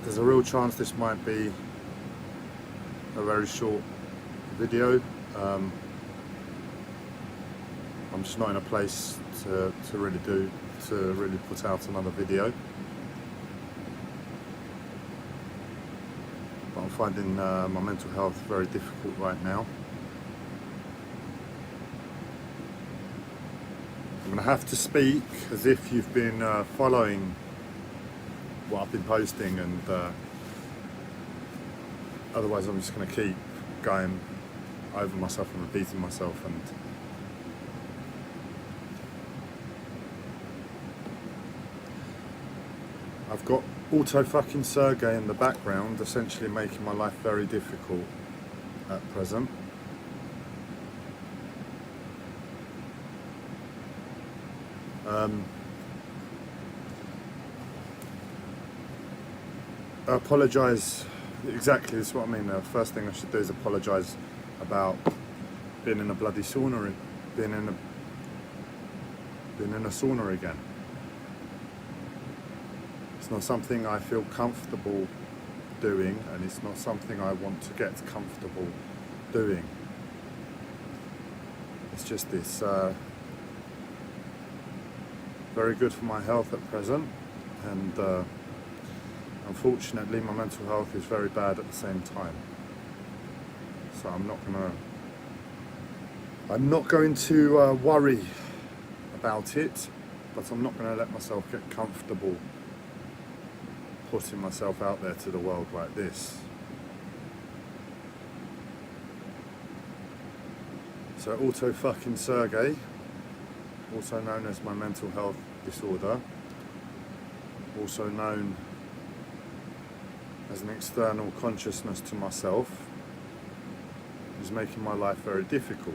there's a real chance this might be a very short video. I'm just not in a place to really put out another video. But I'm finding my mental health very difficult right now. I'm going to have to speak as if you've been following what I've been posting, and otherwise I'm just going to keep going over myself and repeating myself. And I've got Auto fucking Sergey in the background, essentially making my life very difficult at present. I apologise, exactly, this is what I mean. The first thing I should do is apologise about being in a bloody sauna, being in a sauna again. It's not something I feel comfortable doing, and it's not something I want to get comfortable doing. It's just this very good for my health at present, and unfortunately my mental health is very bad at the same time. So I'm not going to worry about it, but I'm not going to let myself get comfortable putting myself out there to the world like this. So Auto fucking Sergey, also known as my mental health disorder, also known as an external consciousness to myself, is making my life very difficult.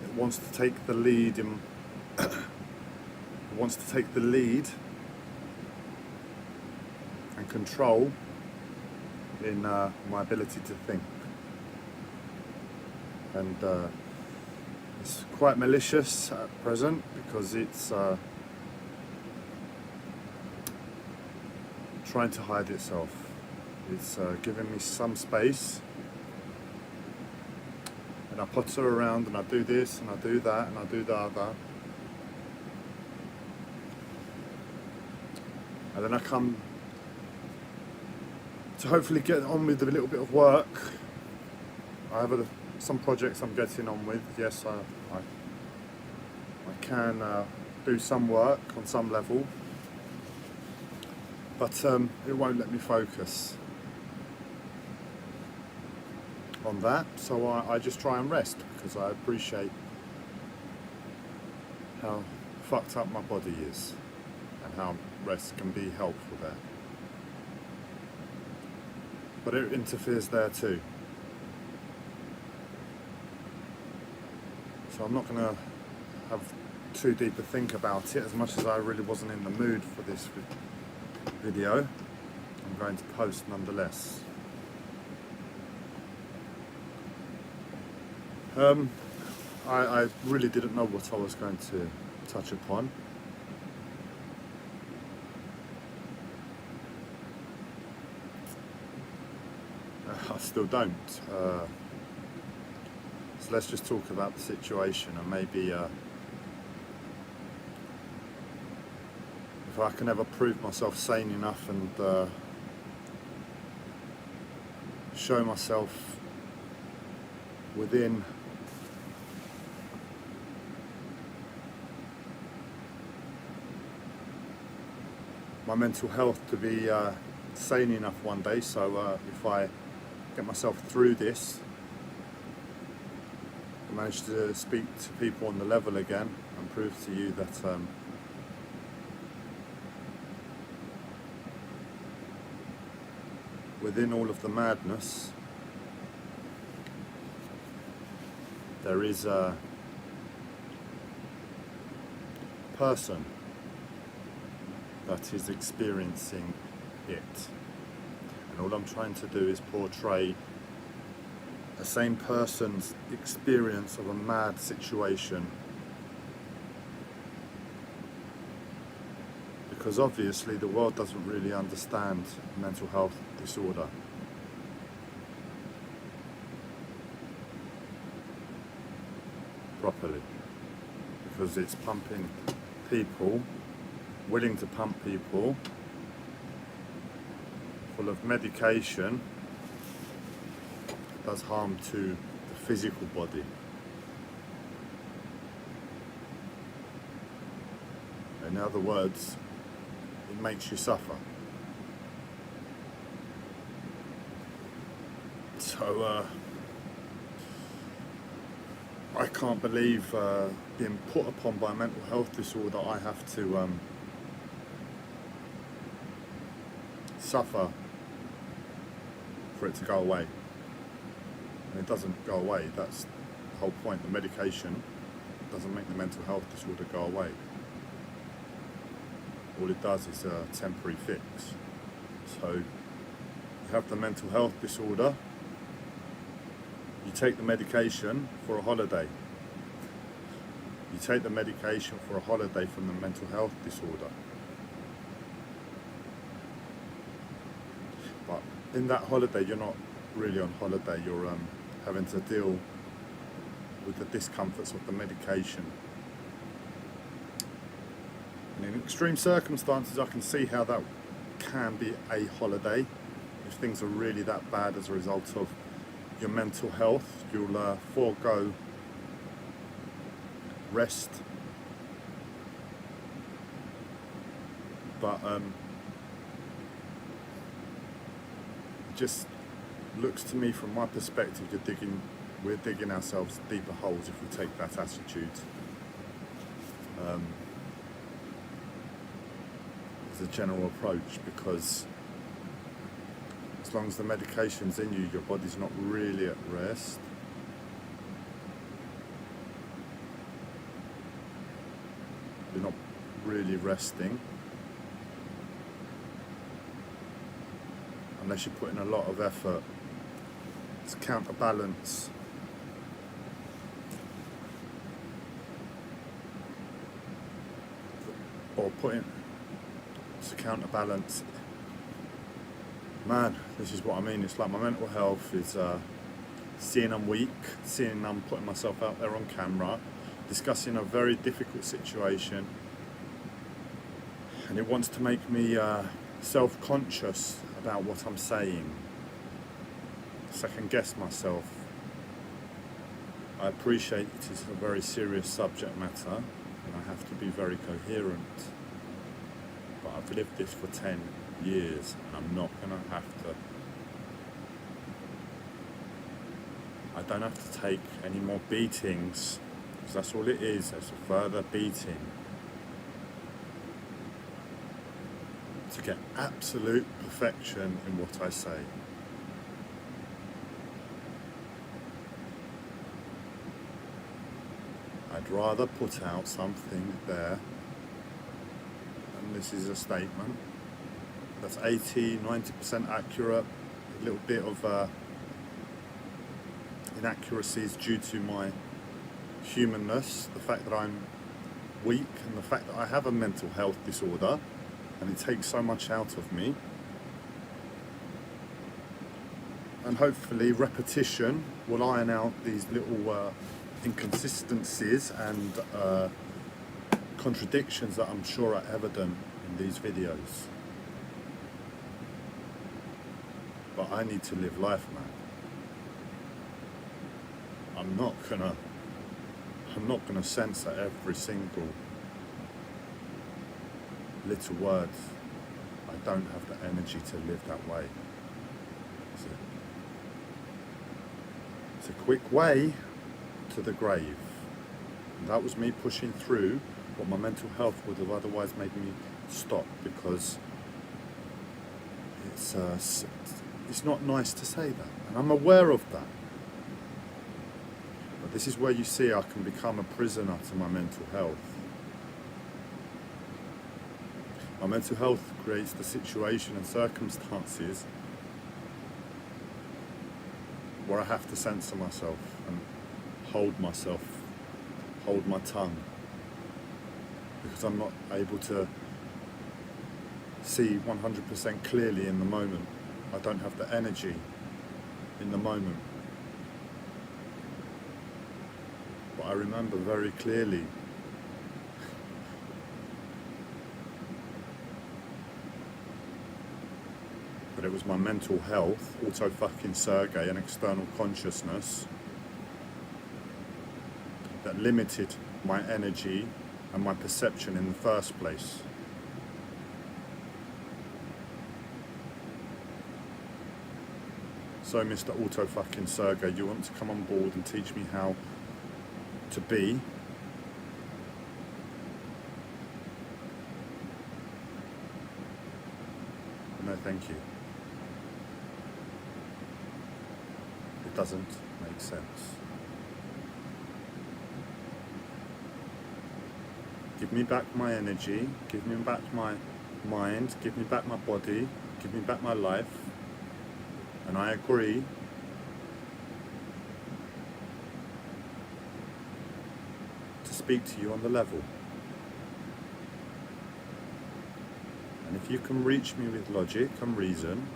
It wants to take the lead in wants to take the lead and control in my ability to think. And it's quite malicious at present, because it's trying to hide itself. It's giving me some space, and I potter around and I do this and I do that and I do the other. And then I come to hopefully get on with a little bit of work. I have some projects I'm getting on with. Yes, I can do some work on some level, but it won't let me focus on that. So I just try and rest, because I appreciate how fucked up my body is and how rest can be helpful there. But it interferes there too. So I'm not going to have too deep a think about it, as much as I really wasn't in the mood for this video. I'm going to post nonetheless. I really didn't know what I was going to touch upon. I still don't. So let's just talk about the situation, and maybe if I can ever prove myself sane enough and show myself within my mental health to be sane enough one day, so if I get myself through this, I manage to speak to people on the level again and prove to you that within all of the madness there is a person that is experiencing it. And all I'm trying to do is portray the same person's experience of a mad situation, because obviously the world doesn't really understand mental health disorder. Properly, because it's pumping people, willing to pump people full of medication that does harm to the physical body. In other words, it makes you suffer. So I can't believe being put upon by a mental health disorder, I have to suffer for it to go away. And it doesn't go away, that's the whole point. The medication doesn't make the mental health disorder go away. All it does is a temporary fix. So you have the mental health disorder, you take the medication for a holiday. You take the medication for a holiday from the mental health disorder. But in that holiday, you're not really on holiday, you're having to deal with the discomforts of the medication. And in extreme circumstances, I can see how that can be a holiday. If things are really that bad as a result of your mental health, you'll forego rest. But it just looks to me, from my perspective, we're digging ourselves deeper holes if we take that attitude. As a general approach, because as long as the medication's in you, your body's not really at rest. You're not really resting unless you're putting a lot of effort to counterbalance man, this is what I mean. It's like my mental health is seeing I'm weak, seeing I'm putting myself out there on camera, discussing a very difficult situation, and it wants to make me self-conscious about what I'm saying, second guess myself. I appreciate it is a very serious subject matter and I have to be very coherent, but I've lived this for 10 years and I'm not going to have to, I don't have to take any more beatings, because that's all it is, it's a further beating to get absolute perfection in what I say. I'd rather put out something there, and this is a statement that's 80-90% accurate, a little bit of inaccuracies due to my humanness, the fact that I'm weak and the fact that I have a mental health disorder and it takes so much out of me. And hopefully repetition will iron out these little inconsistencies and contradictions that I'm sure are evident in these videos. But I need to live life, man. I'm not gonna censor every single little word. I don't have the energy to live that way. It's a quick way to the grave. And that was me pushing through what my mental health would have otherwise made me stop, because it's not nice to say that, and I'm aware of that. But this is where you see I can become a prisoner to my mental health. My mental health creates the situation and circumstances where I have to censor myself and hold my tongue, because I'm not able to see 100% clearly in the moment. I don't have the energy in the moment. But I remember very clearly that it was my mental health, auto fucking Sergey, and external consciousness that limited my energy and my perception in the first place. So Mr. Auto fucking Sergey, you want to come on board and teach me how to be? No, thank you. It doesn't make sense. Give me back my energy, give me back my mind, give me back my body, give me back my life. And I agree to speak to you on the level. And if you can reach me with logic and reason,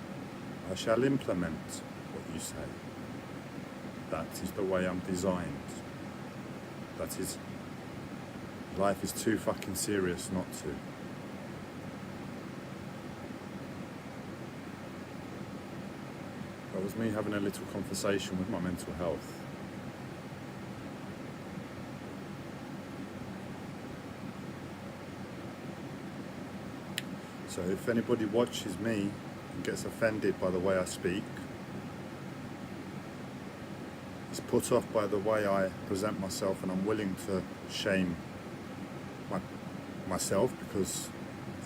I shall implement what you say. That is the way I'm designed. That is, life is too fucking serious not to. That was me having a little conversation with my mental health. So if anybody watches me and gets offended by the way I speak, is put off by the way I present myself, and I'm willing to shame myself because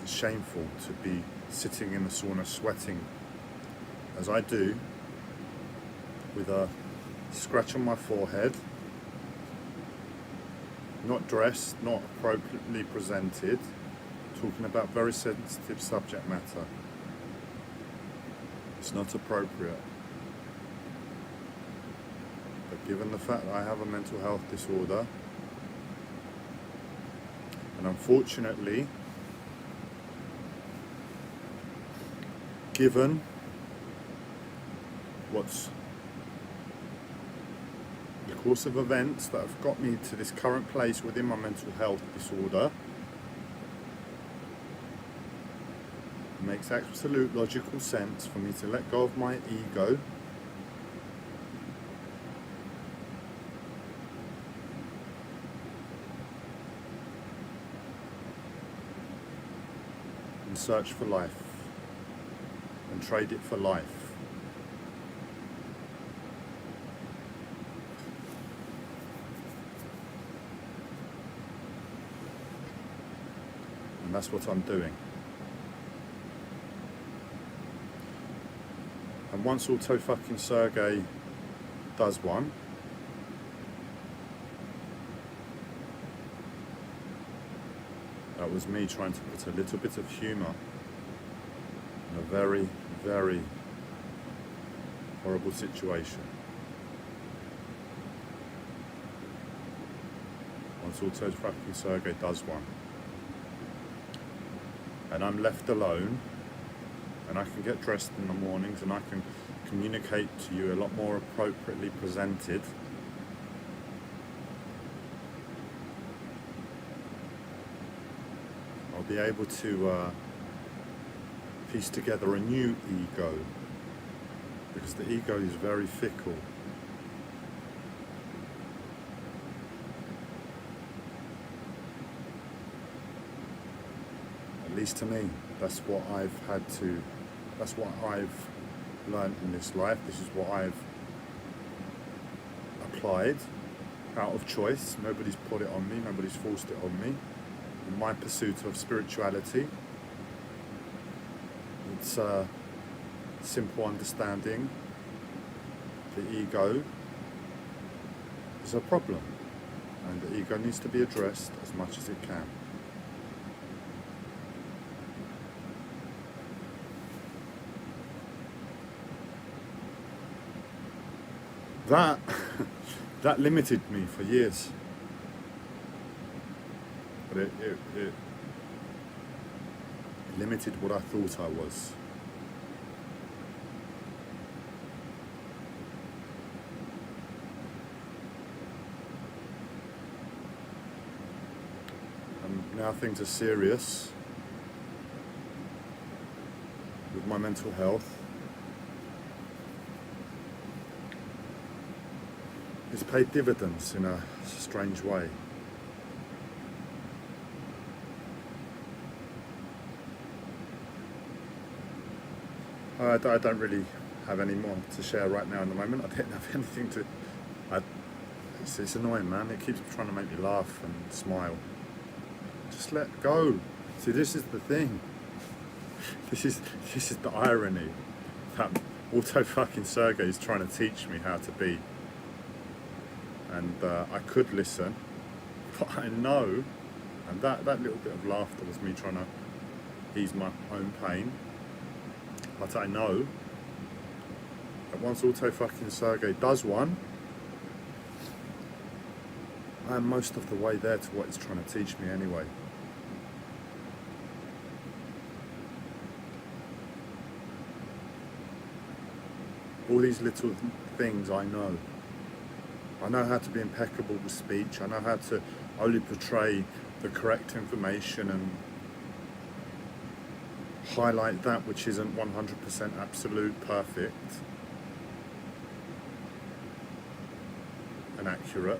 it's shameful to be sitting in the sauna sweating as I do, with a scratch on my forehead, not dressed, not appropriately presented, talking about very sensitive subject matter. It's not appropriate. But given the fact that I have a mental health disorder, and unfortunately, given what's the course of events that have got me to this current place within my mental health disorder, it makes absolute logical sense for me to let go of my ego and search for life and trade it for life. And that's what I'm doing. And once Auto fucking Sergey does one, that was me trying to put a little bit of humour in a very, very horrible situation. Once Auto fucking Sergey does one, and I'm left alone, and I can get dressed in the mornings and I can communicate to you a lot more appropriately presented, I'll be able to piece together a new ego, because the ego is very fickle. At least to me, that's what I've learned in this life. This is what I've applied out of choice. Nobody's put it on me, nobody's forced it on me. In my pursuit of spirituality, it's a simple understanding. The ego is a problem, and the ego needs to be addressed as much as it can. That limited me for years, but it limited what I thought I was. And now things are serious with my mental health. It's paid dividends in a strange way. I don't really have any more to share right now in the moment. I don't have anything to... It's annoying, man. It keeps trying to make me laugh and smile. Just let go. See, this is the thing. This is the irony. That auto fucking Sergey is trying to teach me how to be. And I could listen, but I know, and that little bit of laughter was me trying to ease my own pain. But I know that once auto fucking Sergey does one, I am most of the way there to what it's trying to teach me anyway. All these little things I know. I know how to be impeccable with speech. I know how to only portray the correct information and highlight that which isn't 100% absolute, perfect and accurate.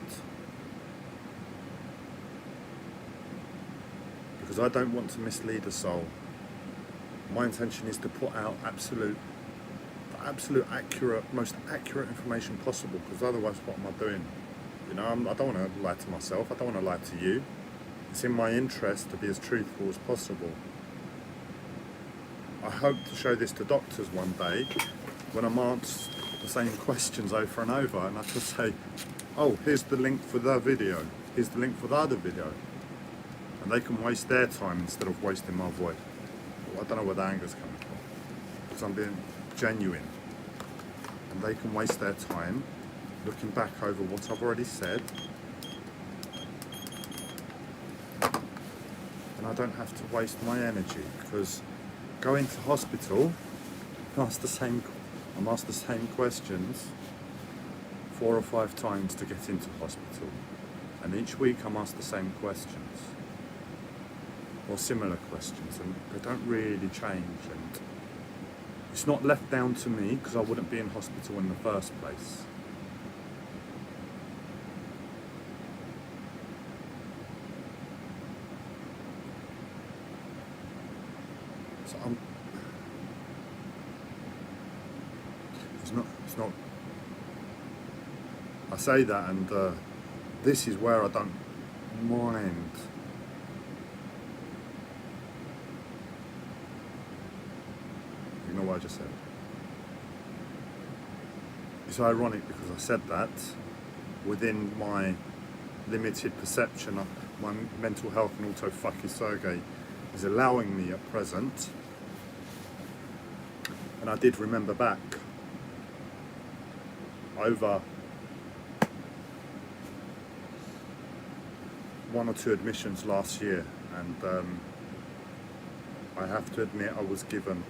Because I don't want to mislead a soul. My intention is to put out absolute accurate, most accurate information possible, because otherwise what am I doing? You know, I don't want to lie to myself, I don't want to lie to you. It's in my interest to be as truthful as possible. I hope to show this to doctors one day when I'm asked the same questions over and over, and I could say, oh, here's the link for the video, here's the link for the other video, and they can waste their time instead of wasting my voice. Well, I don't know where the anger's coming from, because I'm being genuine, and they can waste their time looking back over what I've already said, and I don't have to waste my energy, because going to hospital, I'm asked the same questions 4 or 5 times to get into hospital, and each week I'm asked the same questions or similar questions, and they don't really change. And it's not left down to me, because I wouldn't be in hospital in the first place. So it's not, I say that, and this is where I don't mind. You know what I just said? It's ironic because I said that within my limited perception of my mental health, and auto fucking Sergey is allowing me at present. And I did remember back over 1 or 2 admissions last year, and I have to admit I was given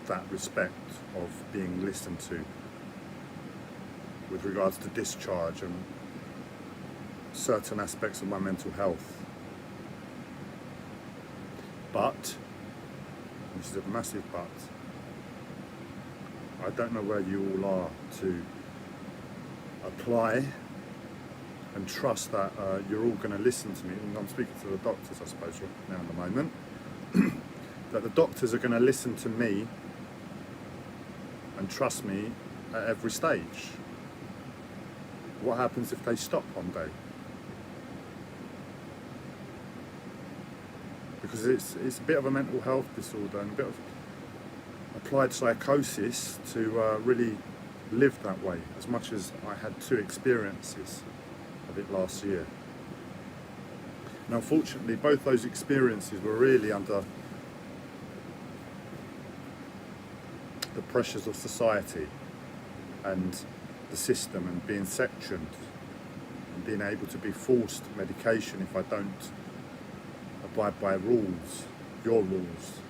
that respect of being listened to with regards to discharge and certain aspects of my mental health. But, this is a massive but, I don't know where you all are to apply and trust that you're all going to listen to me, and I'm speaking to the doctors I suppose right now in the moment, that the doctors are going to listen to me and trust me at every stage. What happens if they stop one day? Because it's a bit of a mental health disorder and a bit of applied psychosis to really live that way, as much as I had 2 experiences of it last year. And unfortunately both those experiences were really under the pressures of society and the system, and being sectioned and being able to be forced medication if I don't abide by rules, your rules,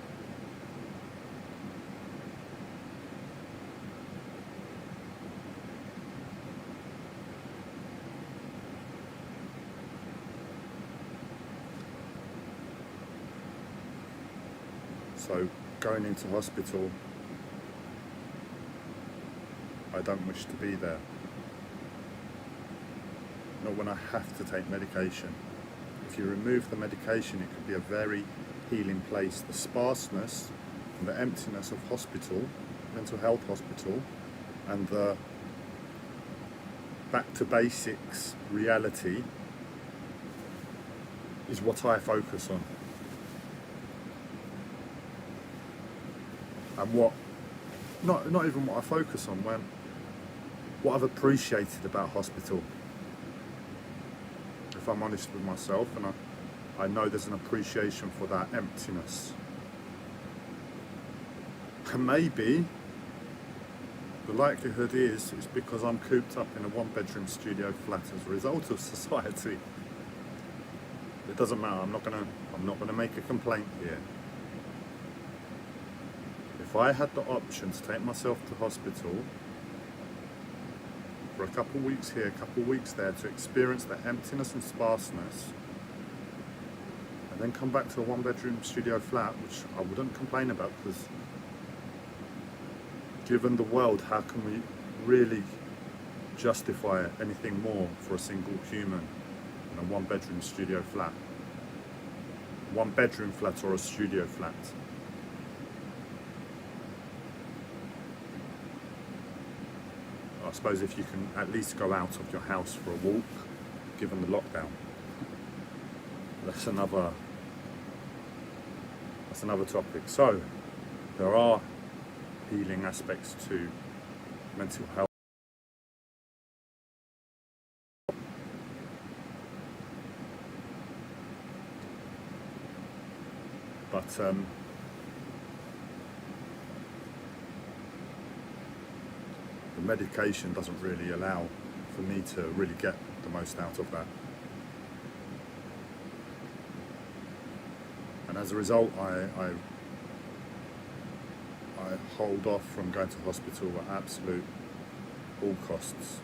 So going into hospital, I don't wish to be there. Not when I have to take medication. If you remove the medication, it could be a very healing place. The sparseness and the emptiness of hospital, mental health hospital, and the back to basics reality is what I focus on. And not even what I focus on, what I've appreciated about hospital. If I'm honest with myself, and I know there's an appreciation for that emptiness. And maybe the likelihood is it's because I'm cooped up in a one-bedroom studio flat as a result of society. It doesn't matter. I'm not gonna make a complaint here. If I had the option to take myself to hospital for a couple of weeks here, a couple of weeks there, to experience the emptiness and sparseness, and then come back to a one-bedroom studio flat, which I wouldn't complain about, because given the world, how can we really justify anything more for a single human in a one-bedroom studio flat? One-bedroom flat or a studio flat? I suppose if you can at least go out of your house for a walk, given the lockdown. That's another topic. So there are healing aspects to mental health. But the medication doesn't really allow for me to really get the most out of that. And as a result, I hold off from going to hospital at absolute all costs,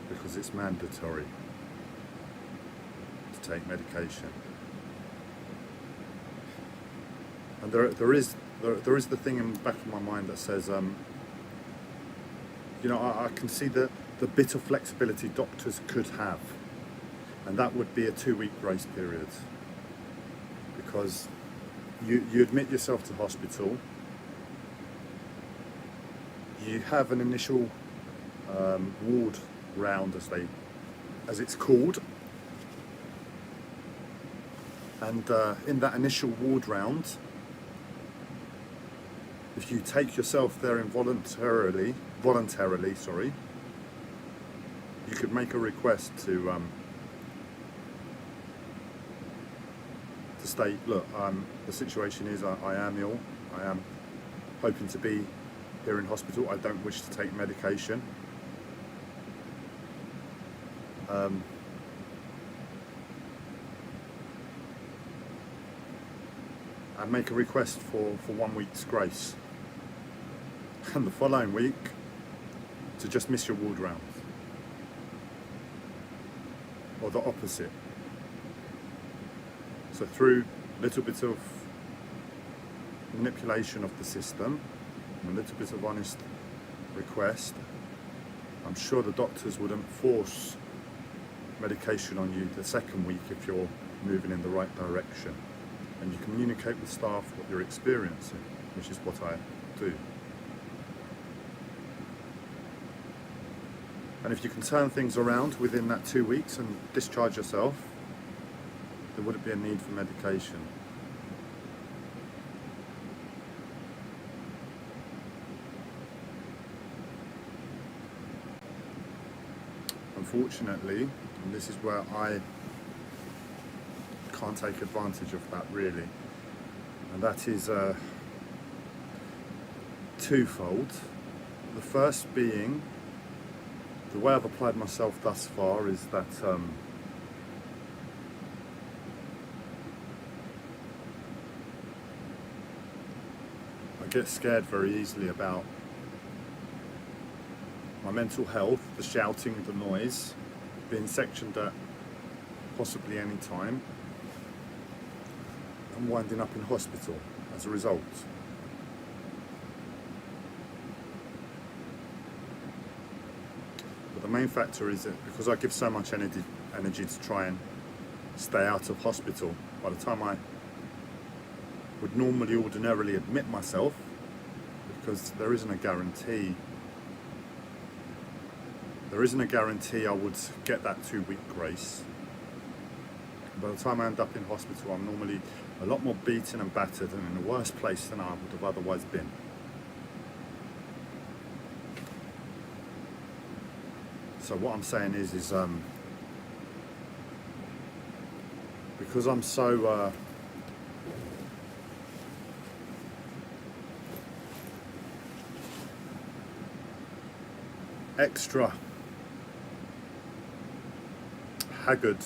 because it's mandatory to take medication. And there is the thing in the back of my mind that says, I can see the bit of flexibility doctors could have, and that would be a 2-week grace period, because you admit yourself to hospital, you have an initial ward round, as it's called, and in that initial ward round, if you take yourself there voluntarily, you could make a request to state, look, the situation is I am ill, I am hoping to be here in hospital, I don't wish to take medication. And make a request for 1 week's grace. And the following week, to just miss your ward round. Or the opposite. So through little bits of manipulation of the system, and a little bit of honest request, I'm sure the doctors wouldn't force medication on you the second week if you're moving in the right direction. And you communicate with staff what you're experiencing, which is what I do. And if you can turn things around within that 2 weeks and discharge yourself, there wouldn't be a need for medication. Unfortunately, and this is where I can't take advantage of that really, and that is twofold. The first being, the way I've applied myself thus far is that I get scared very easily about my mental health, the shouting, the noise, being sectioned at possibly any time. I'm winding up in hospital as a result. But the main factor is that because I give so much energy to try and stay out of hospital, by the time I would normally ordinarily admit myself, because there isn't a guarantee I would get that 2-week grace. By the time I end up in hospital, I'm normally a lot more beaten and battered and in a worse place than I would have otherwise been. So what I'm saying is because I'm so extra haggard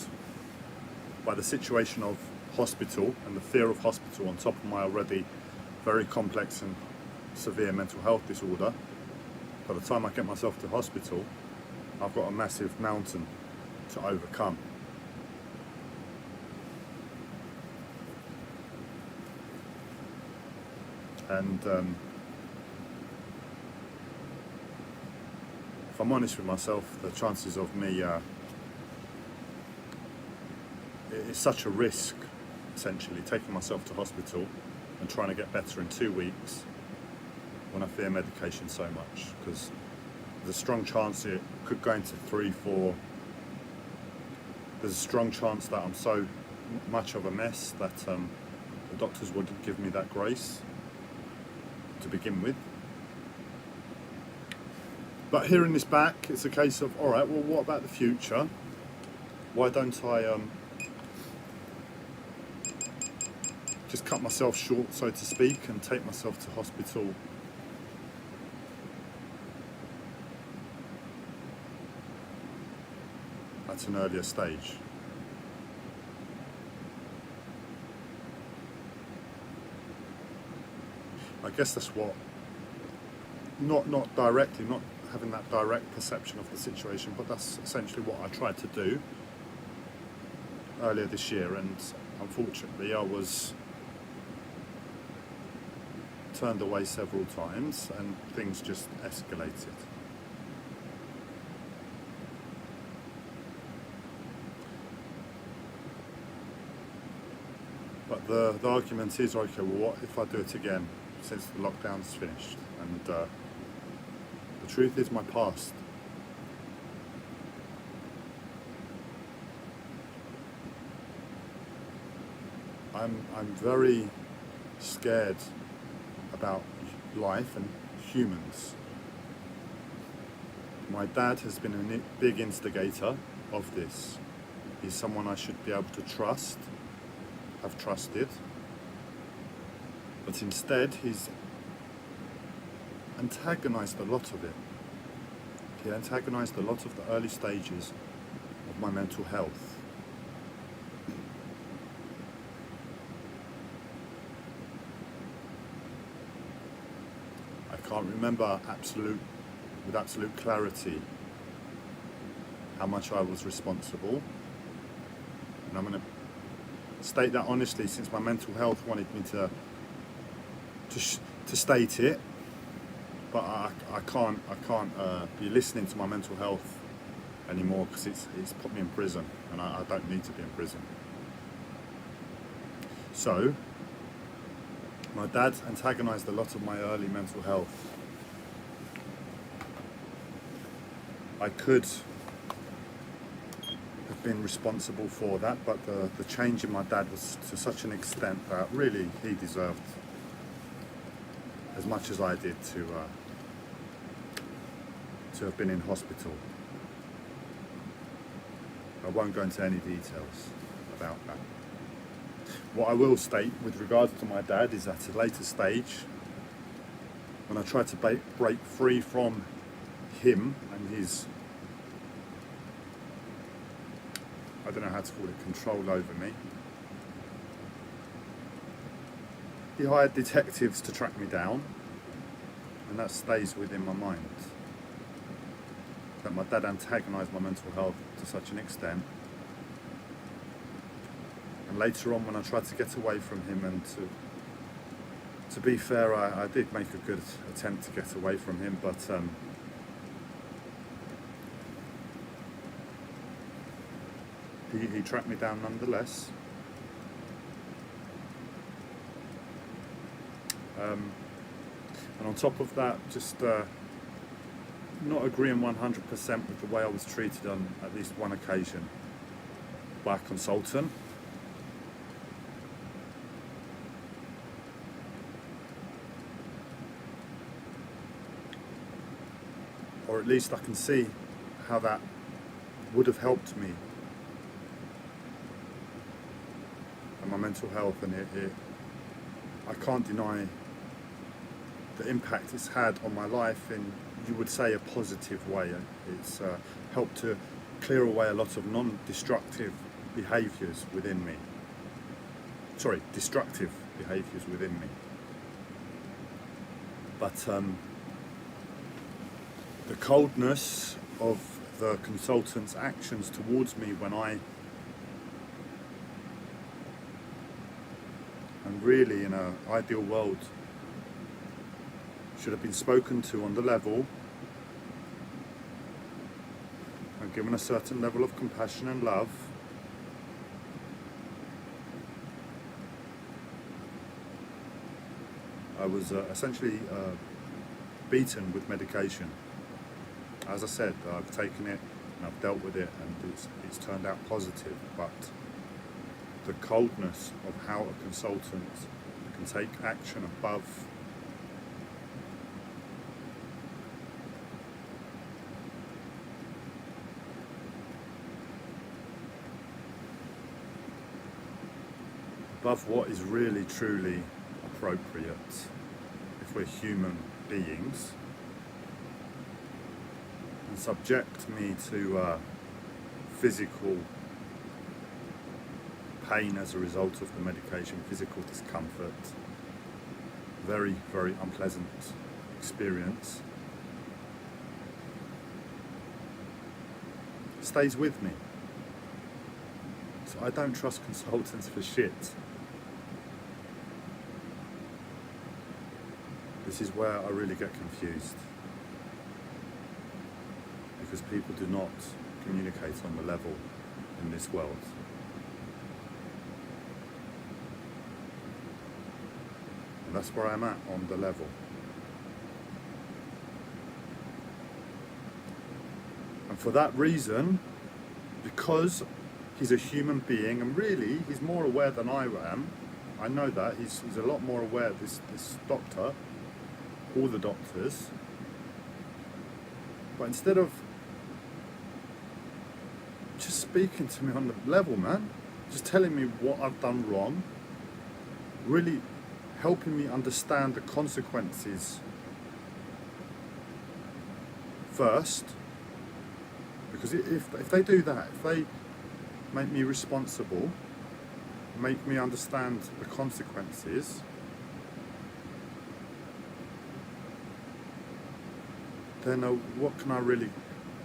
by the situation of hospital and the fear of hospital on top of my already very complex and severe mental health disorder, by the time I get myself to hospital, I've got a massive mountain to overcome. And if I'm honest with myself, the chances of me, it's such a risk, essentially, taking myself to hospital and trying to get better in 2 weeks when I fear medication so much, because there's a strong chance it could go into 3, 4. There's a strong chance that I'm so much of a mess that the doctors wouldn't give me that grace to begin with. But hearing this back, it's a case of, all right, well, what about the future? Why don't I just cut myself short, so to speak, and take myself to hospital at an earlier stage? I guess that's what, not directly, not having that direct perception of the situation, but that's essentially what I tried to do earlier this year, and unfortunately I was turned away several times and things just escalated. But the argument is, okay, well, what if I do it again since the lockdown's finished? And the truth is, my past I'm very scared about life and humans. My dad has been a big instigator of this. He's someone I should be able to trust, have trusted, but instead he's antagonized a lot of it. He antagonized a lot of the early stages of my mental health. I can't remember with absolute clarity how much I was responsible, and I'm going to state that honestly, since my mental health wanted me to state it, but I can't be listening to my mental health anymore, because it's put me in prison, and I don't need to be in prison. So my dad antagonized a lot of my early mental health. I could have been responsible for that, but the change in my dad was to such an extent that really he deserved as much as I did to have been in hospital. I won't go into any details about that. What I will state with regards to my dad is at a later stage, when I tried to break free from him and his, I don't know how to call it, control over me, he hired detectives to track me down, and that stays within my mind. That my dad antagonised my mental health to such an extent, and And later on, when I tried to get away from him, and to be fair, I did make a good attempt to get away from him, but he tracked me down nonetheless. And on top of that, just not agreeing 100% with the way I was treated on at least one occasion by a consultant. Or at least I can see how that would have helped me and my mental health, and I can't deny the impact it's had on my life in, you would say, a positive way. It's helped to clear away a lot of non-destructive behaviours within me. Sorry, destructive behaviours within me. But the coldness of the consultant's actions towards me when I am really, in an ideal world, should have been spoken to on the level and given a certain level of compassion and love, I was essentially beaten with medication. As I said, I've taken it and I've dealt with it, and it's turned out positive, but the coldness of how a consultant can take action above what is really truly appropriate if we're human beings, and subject me to physical pain as a result of the medication, physical discomfort, very, very unpleasant experience, stays with me. So I don't trust consultants for shit. This is where I really get confused, because people do not communicate on the level in this world. And that's where I'm at, on the level. And for that reason, because he's a human being, and really he's more aware than I am, I know that, he's a lot more aware, this doctor, all the doctors, but instead of just speaking to me on the level, man, just telling me what I've done wrong, really helping me understand the consequences first, because if they do that, if they make me responsible, make me understand the consequences, then what can I really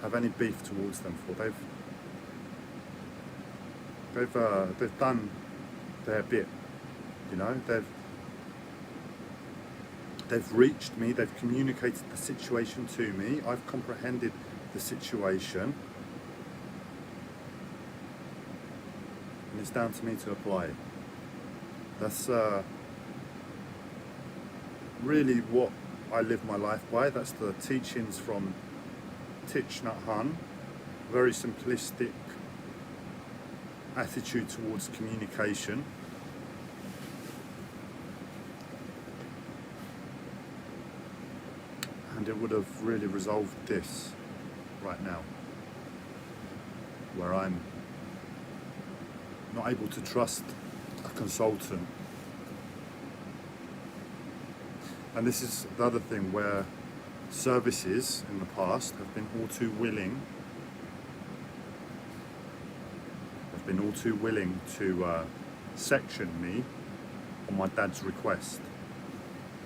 have any beef towards them for? They've done their bit, you know. They've reached me. They've communicated the situation to me. I've comprehended the situation, and it's down to me to apply it. That's really what I live my life by. That's the teachings from Thich Nhat Hanh. Very simplistic attitude towards communication. And it would have really resolved this right now, where I'm not able to trust a consultant. And this is the other thing, where services in the past have been all too willing to section me on my dad's request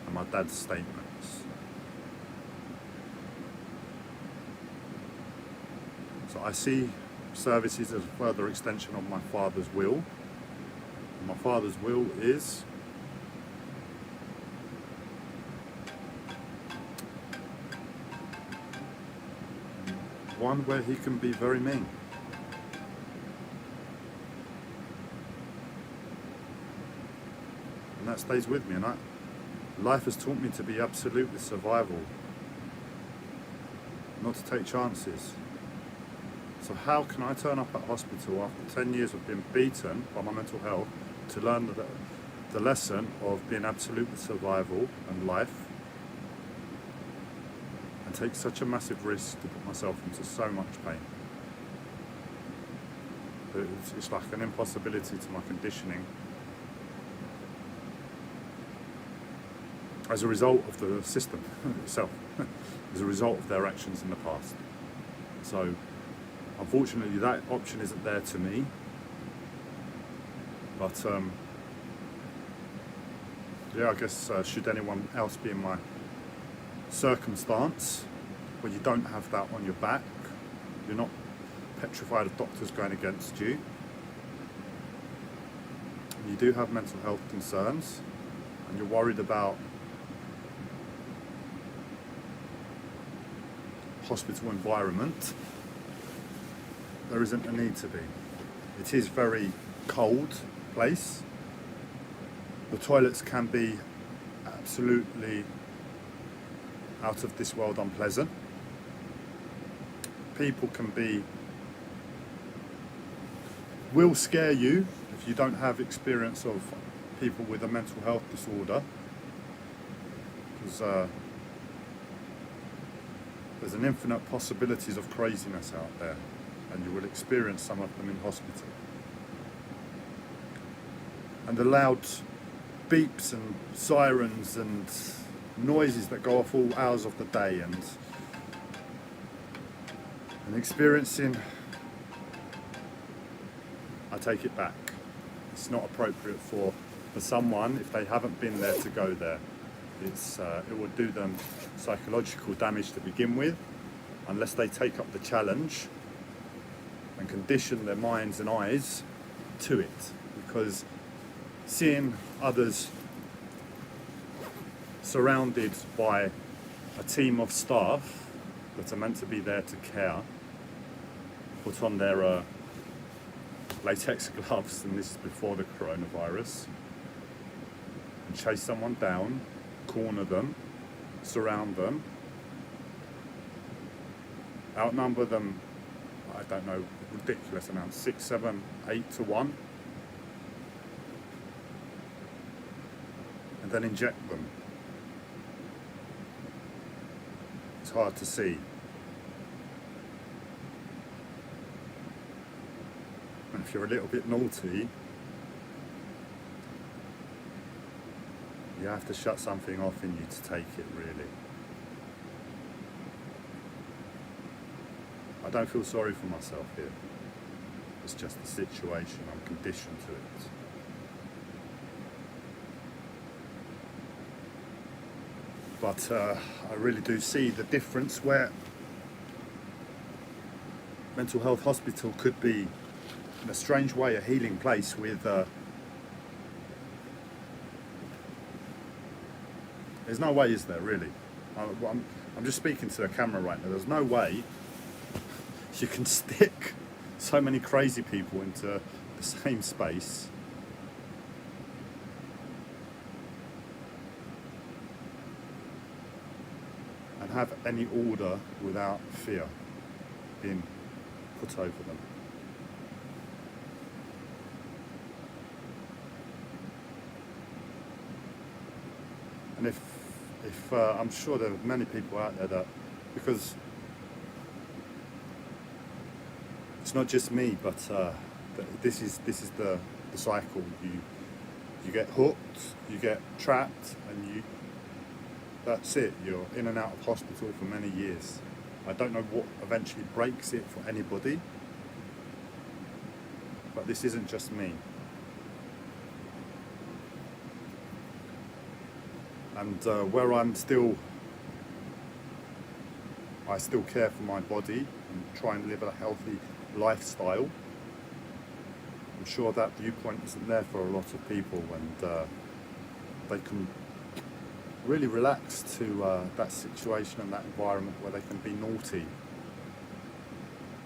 and my dad's statements. So I see services as a further extension of my father's will, My Father's will is one where he can be very mean. And that stays with me, and life has taught me to be absolutely survival, not to take chances. So how can I turn up at hospital after 10 years of being beaten by my mental health to learn the lesson of being absolutely survival and life, and take such a massive risk to put myself into so much pain? It's like an impossibility to my conditioning as a result of the system itself, as a result of their actions in the past. So unfortunately that option isn't there to me, but yeah, I guess should anyone else be in my circumstance where you don't have that on your back, you're not petrified of doctors going against you, you do have mental health concerns, and you're worried about hospital environment, there isn't a need to be. It is very cold place. The toilets can be absolutely out of this world unpleasant. People will scare you if you don't have experience of people with a mental health disorder, because there's an infinite possibilities of craziness out there, and you will experience some of them in hospital. And the loud beeps and sirens and noises that go off all hours of the day, and experiencing, I take it back, it's not appropriate for someone, if they haven't been there, to go there. It will do them psychological damage to begin with, unless they take up the challenge and condition their minds and eyes to it. Because seeing others surrounded by a team of staff that are meant to be there to care, put on their latex gloves, and this is before the coronavirus, and chase someone down, corner them, surround them, outnumber them, I don't know, ridiculous amounts, 6, 7, 8 to 1, and then inject them. It's hard to see. And if you're a little bit naughty, you have to shut something off in you to take it, really. I don't feel sorry for myself here. It's just the situation, I'm conditioned to it. But I really do see the difference where mental health hospital could be, in a strange way, a healing place with there's no way, is there, really? I'm just speaking to the camera right now. There's no way you can stick so many crazy people into the same space and have any order without fear being put over them. And if I'm sure there are many people out there that, because it's not just me, but this is the cycle. You get hooked, you get trapped, and that's it. You're in and out of hospital for many years. I don't know what eventually breaks it for anybody, but this isn't just me. And where I still care for my body and try and live a healthy lifestyle, I'm sure that viewpoint isn't there for a lot of people, and they can really relax to that situation and that environment where they can be naughty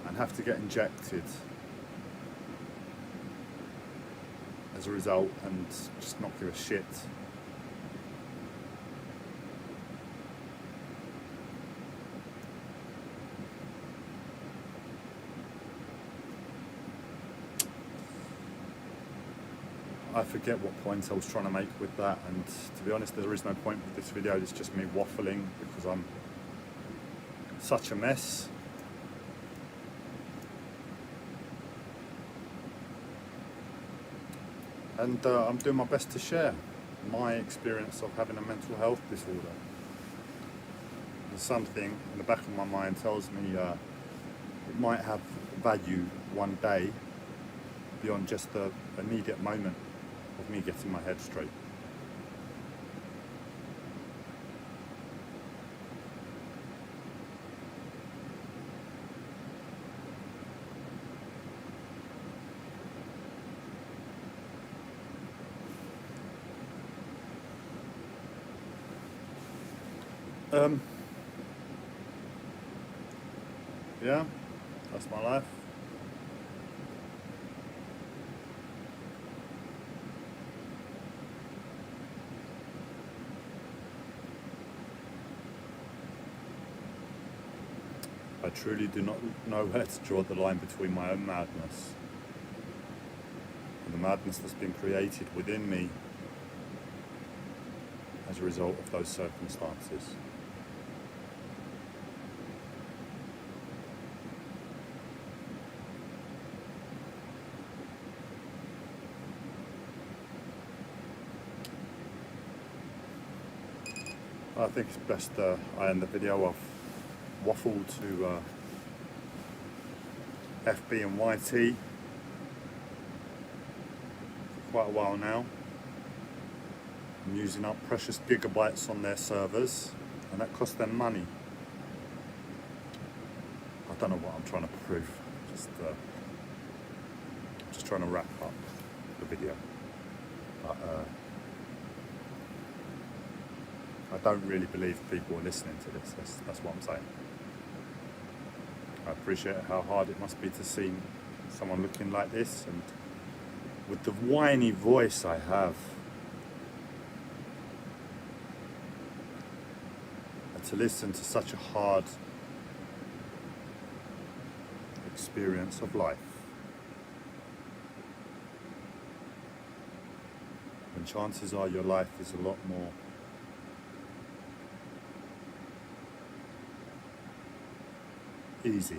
and have to get injected as a result and just not give a shit. I forget what point I was trying to make with that, and to be honest, there is no point with this video. It's just me waffling because I'm such a mess. And I'm doing my best to share my experience of having a mental health disorder. There's something in the back of my mind tells me it might have value one day beyond just the immediate moment of me getting my head straight. Yeah, that's my life. I truly do not know where to draw the line between my own madness and the madness that's been created within me as a result of those circumstances. I think it's best I end the video. I've waffled to FB and YT for quite a while now. I'm using up precious gigabytes on their servers, and that costs them money. I don't know what I'm trying to prove. Just trying to wrap up the video. But, I don't really believe people are listening to this. That's what I'm saying. I appreciate how hard it must be to see someone looking like this, and with the whiny voice I have, and to listen to such a hard experience of life. And chances are your life is a lot more easy.